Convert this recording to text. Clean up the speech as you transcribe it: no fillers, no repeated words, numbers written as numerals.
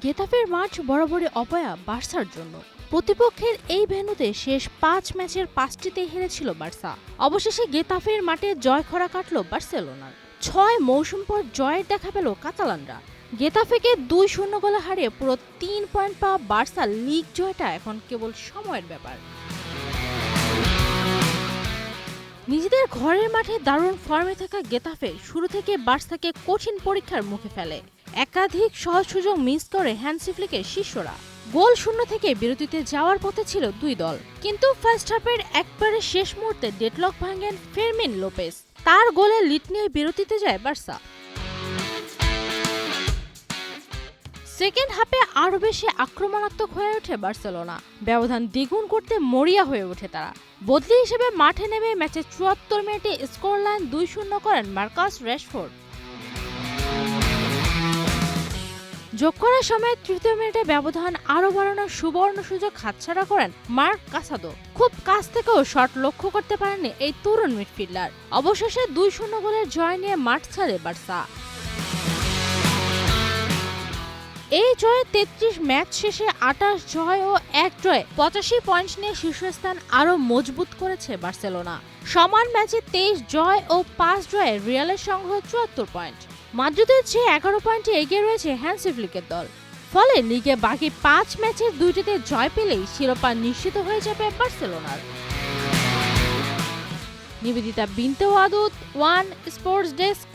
গেতাফের মাঠ বরাবরই অপয়া বার্সার জন্য। প্রতিপক্ষের এই ভেন্যুতে শেষ ৫ ম্যাচের ৫টিতেই হেরেছিল বার্সা। অবশেষে গেতাফের মাঠে জয়খরা কাটল বার্সেলোনার। ৬ মৌসুম পর জয়ের দেখা পেল কাতালানরা। গেতাফেকে ২-০ গোলে হারিয়ে পুরো ৩ পয়েন্ট পাওয়া বার্সা লিগ জয়টা এখন কেবল সময়ের ব্যাপার। নিজেদের ঘরের মাঠে দারুণ ফর্মে থাকা গেতাফে শুরু থেকে বার্সাকে কঠিন পরীক্ষার মুখে ফেলে। একাধিক সহজ সুযোগ মিস করে হ্যান্সি ফ্লিকের শিষ্যরা। গোল শূন্য থেকে বিরতিতে যাওয়ার পথে ছিল দুই দল, কিন্তু ফার্স্ট হাফের একবারে শেষ মুহূর্তে ডেডলক ভাঙেন ফেরমিন লোপেস। তার গোলে লিড নিয়ে বিরতিতে যায় বার্সা। সেকেন্ড হাফে আরও বেশি আক্রমণাত্মক হয়ে ওঠে বার্সেলোনা। ব্যবধান দ্বিগুণ করতে মরিয়া হয়ে ওঠে তারা। বদলি হিসেবে মাঠে নেমে ম্যাচের ৭৪ মিনিটে স্কোর লাইন ২-০ করেন মার্কাস র্যাশফোর্ড। যোগ করার সময় তৃতীয় মিনিটে ব্যবধান আরও বাড়ানোর সুবর্ণ সুযোগ হাতছাড়া করেন মার্ক কাসাদো। খুব কাছ থেকেও শট লক্ষ্য করতে পারেননি এই তরুণ মিডফিল্ডার। অবশেষে ২-০ গোলের জয় নিয়ে মাঠ ছাড়ে বার্সা। এই জয়ে ৩৩ ম্যাচ শেষে ২৮ জয় ও ১ জয়ে ৮৫ পয়েন্ট নিয়ে শীর্ষস্থান আরও মজবুত করেছে বার্সেলোনা। সমান ম্যাচে ২৩ জয় ও ৫ জয়ে রিয়ালের সংগ্রহ ৭৪ পয়েন্ট। মাদ্রিদের চেয়ে ১১ পয়েন্টে এগিয়ে রয়েছে হ্যান্সি ফ্লিকের দল। ফলে লিগে বাকি ৫ ম্যাচের ২টিতে জয় পেলেই শিরোপা নিশ্চিত হয়ে যাবে বার্সেলোনার। নিবেদিতা বিনতে ওয়াদুদ, ওয়ান স্পোর্টস ডেস্ক।